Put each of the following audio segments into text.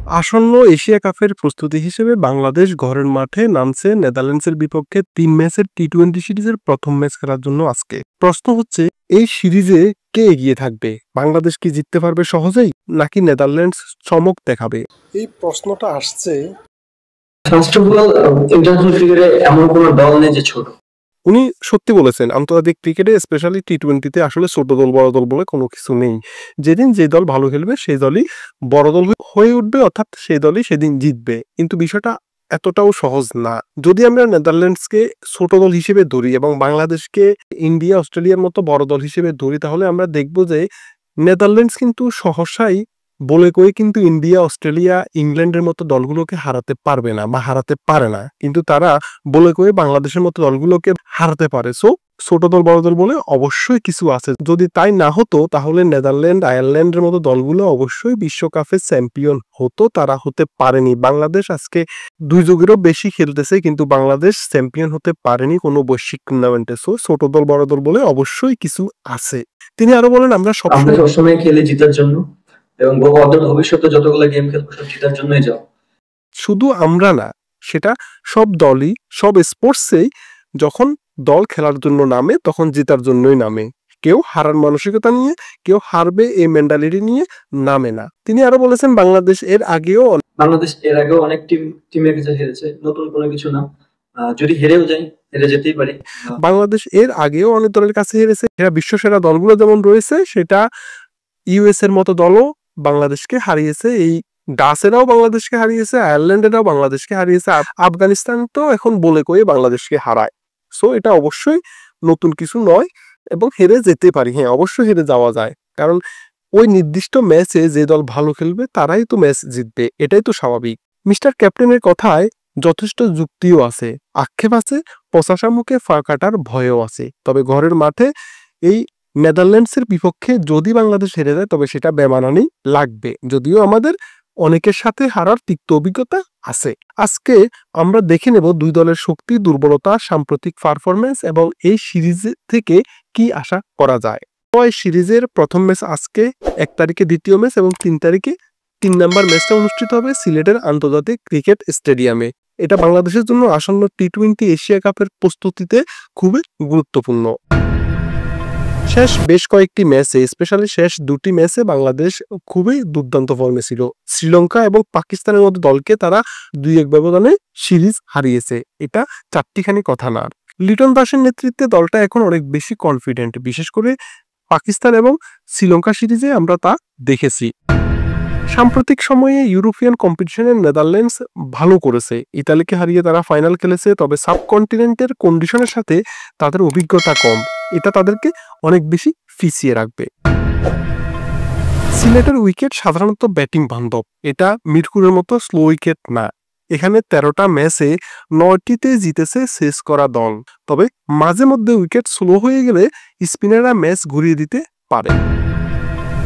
আসন্ন এশিয়া কাপের প্রস্তুতি হিসেবে বাংলাদেশ ঘরের মাঠে নামছে নেদারল্যান্ডসের বিপক্ষে ৩ ম্যাচের টি-২০ সিরিজের প্রথম ম্যাচ খেলার জন্য আজকে। প্রশ্ন হচ্ছে, এই সিরিজে কে এগিয়ে থাকবে? বাংলাদেশ কি জিততে পারবে সহজেই, নাকি নেদারল্যান্ডস চমক দেখাবে? এই প্রশ্নটা আসছে। ফার্স্ট অফ অল, ইন্টারন্যাশনাল ক্রিকেটে এমন কোনো দল নেই যে ছোট। উনি সত্যি বলেছেন, আন্তর্জাতিক ক্রিকেটে স্পেশালি টি-20তে আসলে ছোট দল বড় দল বলে কোনো কিছু নেই। যেদিন যে দল ভালো খেলবে সেই দলই বড় দল হয়ে উঠবে, অর্থাৎ সেই দলই সেদিন জিতবে। কিন্তু বিষয়টা এতটাও সহজ না। যদি আমরা নেদারল্যান্ডসকে ছোট দল হিসেবে ধরি এবং বাংলাদেশকে ইন্ডিয়া অস্ট্রেলিয়ার মতো বড় দল হিসেবে ধরি, তাহলে আমরা দেখব যে নেদারল্যান্ডস কিন্তু সহসাই বলে কয়ে কিন্তু ইন্ডিয়া অস্ট্রেলিয়া ইংল্যান্ডের মতো দলগুলোকে হারাতে পারবে না বা হারাতে পারে না, কিন্তু তারা বলে কয়ে বাংলাদেশের মতো দলগুলোকে হারাতে পারে। সো ছোট দল বড় দল বলে অবশ্যই কিছু আছে। যদি তাই না হতো তাহলে নেদারল্যান্ড আয়ারল্যান্ডের মতো দলগুলো অবশ্যই বিশ্বকাপের চ্যাম্পিয়ন হতো, তারা হতে পারেনি। বাংলাদেশ আজকে 2 যুগেরও বেশি খেলতেছে, কিন্তু বাংলাদেশ চ্যাম্পিয়ন হতে পারেনি কোনো বৈশ্বিক টুর্নামেন্টে। সো ছোট দল বড় দল বলে অবশ্যই কিছু আছে। তিনি আরো বলেন, আমরা সবসময় খেলে জেতার জন্য এবং ভবিষ্যতে যতগুলো গেম খেলবো সব জেতার জন্যই যাও। শুধু আমরা না, সেটা সব দলই, সব স্পোর্টসেই যখন দল খেলার জন্য নামে তখন জেতার জন্যই নামে। কেউ হারার মানসিকতা নিয়ে, কেউ হারবে এই মেন্টালিটি নিয়ে নামে না। তিনি আরো বলেছেন, বাংলাদেশ এর আগেও অনেক টিমের কাছে হেরেছে, নতুন কোনো কিছু না। যদি হেরেও যায়, হেরে যেতেই পারে। বাংলাদেশ এর আগেও অনেক দলের কাছে হেরেছে। সেরা বিশ্বসেরা দলগুলো যেমন রয়েছে, সেটা ইউএস এর মতো দলও বাংলাদেশকে হারিয়েছে। এই ডাচেরাও বাংলাদেশকে হারিয়েছে, আয়ারল্যান্ডেরাও বাংলাদেশকে হারিয়েছে, আফগানিস্তান তো এখন বলে কয়ে বাংলাদেশকে হারায়। সো এটা অবশ্যই নতুন কিছু নয় এবং হেরে যেতে পারি। হ্যাঁ, অবশ্যই হেরে যাওয়া যায়, কারণ ওই নির্দিষ্ট ম্যাচে যে দল ভালো খেলবে তারাই তো ম্যাচ জিতবে, এটাই তো স্বাভাবিক। মিস্টার ক্যাপ্টেনের কথায় যথেষ্ট যুক্তিও আছে, আক্ষেপ আছে, প্রশাসা মুখে ফা কাটার ভয়ও আছে। তবে ঘরের মাঠে এই নেদারল্যান্ডসের বিপক্ষে যদি বাংলাদেশ হেরে যায় তবে সেটা বেমানানি লাগবে, যদিও আমাদের অনেকের সাথে হারার তিক্ত অভিজ্ঞতা আছে। আজকে আমরা দেখে নেব দুই দলের শক্তি, দুর্বলতা, সাম্প্রতিক পারফরমেন্স এবং এই সিরিজ থেকে কি আশা করা যায়। এই সিরিজের প্রথম ম্যাচ আজকে 1 তারিখে দ্বিতীয় ম্যাচ এবং 3 তারিখে 3 নম্বর ম্যাচটা অনুষ্ঠিত হবে সিলেটের আন্তর্জাতিক ক্রিকেট স্টেডিয়ামে। এটা বাংলাদেশের জন্য আসন্ন টি-20 এশিয়া কাপের প্রস্তুতিতে খুবই গুরুত্বপূর্ণ। শেষ বেশ কয়েকটি ম্যাচে, স্পেশালি শেষ 2টি ম্যাচে বাংলাদেশ খুবই দুর্দান্ত ফর্মে ছিল। শ্রীলঙ্কা এবং পাকিস্তানের মতো দলকে তারা 2-1 ব্যবধানে সিরিজ হারিয়েছে। এটা চারটিখানি কথা না। লিটন দাসের নেতৃত্বে দলটা এখন অনেক বেশি কনফিডেন্ট, বিশেষ করে পাকিস্তান এবং শ্রীলঙ্কা সিরিজে আমরা তা দেখেছি। সাম্প্রতিক সময়ে ইউরোপিয়ান কম্পিটিশনে নেদারল্যান্ডস ভালো করেছে, ইতালিকে হারিয়ে তারা ফাইনাল খেলেছে। তবে সাবকন্টিনেন্টের কন্ডিশনের সাথে তাদের অভিজ্ঞতা কম, এটা তাদেরকে অনেক বেশি পিছিয়ে রাখবে। সিলেটের উইকেট সাধারণত ব্যাটিং বান্ধব, এটা মিরপুরের মতো স্লো উইকেট না। এখানে 13টা ম্যাচে 9টিতে জিতেছে শেষ করা দল। তবে মাঝে মধ্যে উইকেট স্লো হয়ে গেলে স্পিনাররা ম্যাচ ঘুরিয়ে দিতে পারে।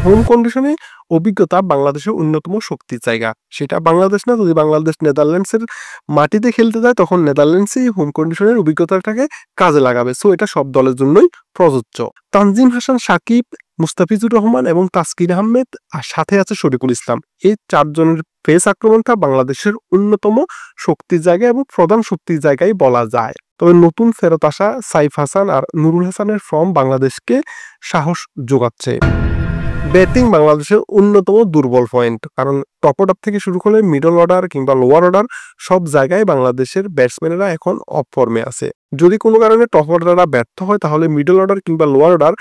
হোম কন্ডিশনে অভিজ্ঞতা বাংলাদেশের অন্যতম শক্তির জায়গা, সেটা বাংলাদেশ না। যদি বাংলাদেশ নেদারল্যান্ডসের মাটিতে খেলতে যায় তখন নেদারল্যান্ডসই হোম কন্ডিশনের অভিজ্ঞতাটাকে কাজে লাগাবে। সো এটা সব দলের জন্যই প্রযোজ্য। তানজিম হাসান, সাকিব, মুস্তাফিজুর রহমান এবং তাসকিন আহমেদ, আর সাথে আছে শরীফুল ইসলাম, এই 4 জনের পেস আক্রমণটা বাংলাদেশের অন্যতম শক্তির জায়গা এবং প্রধান শক্তির জায়গায় বলা যায়। তবে নতুন ফেরত আসা সাইফ হাসান আর নুরুল হাসানের ফর্ম বাংলাদেশকে সাহস যোগাচ্ছে। ব্যাটিং বাংলাদেশের অন্যতম দুর্বল পয়েন্ট, কারণ টপ অর্ডার থেকে শুরু করে মিডল অর্ডার কিংবা লোয়ার অর্ডার সব জায়গায় বাংলাদেশের ব্যাটসম্যানেরা এখন অফ ফর্মে আছে। যদি কোনো কারণে টপ অর্ডাররা ব্যর্থ হয় তাহলে মিডল অর্ডার কিংবা লোয়ার অর্ডার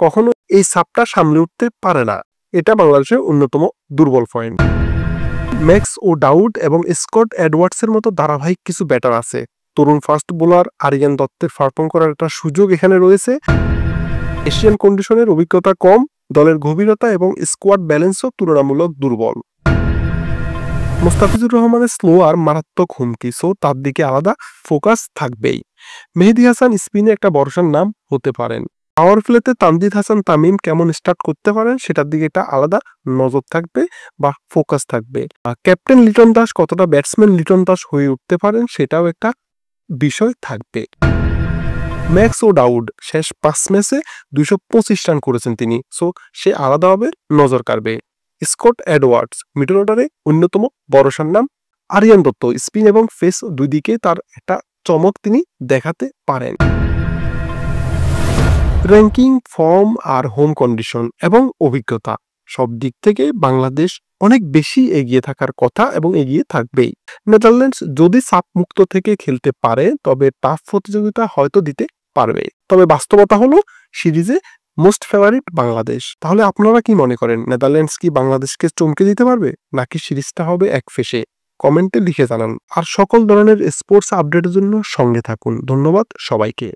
কখনো এই চাপটা সামলে উঠতে পারে না। এটা বাংলাদেশের অন্যতম দুর্বল পয়েন্ট। ম্যাক্স ও ডাউড এবং স্কট এডওয়ার্ডসের মতো ধারাবাহিক কিছু ব্যাটার আছে। তরুণ ফাস্ট বোলার আরিয়ান দত্তের পারফর্ম করার একটা সুযোগ এখানে রয়েছে। এশিয়ান কন্ডিশনের অভিজ্ঞতা কম, দলের গভীরতা এবং স্কোয়াড ব্যালেন্সও তুলনামূলক দুর্বল। মুস্তাফিজুর রহমানের স্লো আর মারাত্মক হুমকি, সো তার দিকে আলাদা ফোকাস থাকবেই। মেহেদী হাসান স্পিনে একটা ভরসার নাম হতে পারেন। পাওয়ার প্লেতে তানজিদ হাসান তামিম কেমন স্টার্ট করতে পারেন সেটার দিকে একটা আলাদা নজর থাকবে বা ফোকাস থাকবে। ক্যাপ্টেন লিটন দাস কতটা ব্যাটসম্যান লিটন দাস হয়ে উঠতে পারেন সেটাও একটা বিষয় থাকবে। ম্যাক্স ও ডাউড শেষ 5 ম্যাচে 225 রান করেছেন তিনি, সো সে আলাদাভাবে নজর কাড়বে। স্কট এডওয়ার্ডস মিডল অর্ডারে অন্যতম ভরসার নাম। আরিয়ান দত্ত স্পিন এবং ফেস দুই দিকে তার একটা চমক তিনি দেখাতে পারেন। র্যাঙ্কিং, ফর্ম আর হোম কন্ডিশন এবং অভিজ্ঞতা সব দিক থেকে বাংলাদেশ অনেক বেশি এগিয়ে থাকার কথা এবং এগিয়ে থাকবেই। নেদারল্যান্ডস যদি চাপ মুক্ত থেকে খেলতে পারে তবে টাফ প্রতিযোগিতা হয়তো দিতে পারবে, তবে বাস্তবতা হলো সিরিজে মোস্ট ফেভারিট বাংলাদেশ। তাহলে আপনারা কি মনে করেন, নেদারল্যান্ডস কি বাংলাদেশকে চমকে দিতে পারবে নাকি সিরিজটা হবে একফেশে? কমেন্টে লিখে জানান। আর সকল ধরনের স্পোর্টস আপডেটের জন্য সঙ্গে থাকুন। ধন্যবাদ সবাইকে।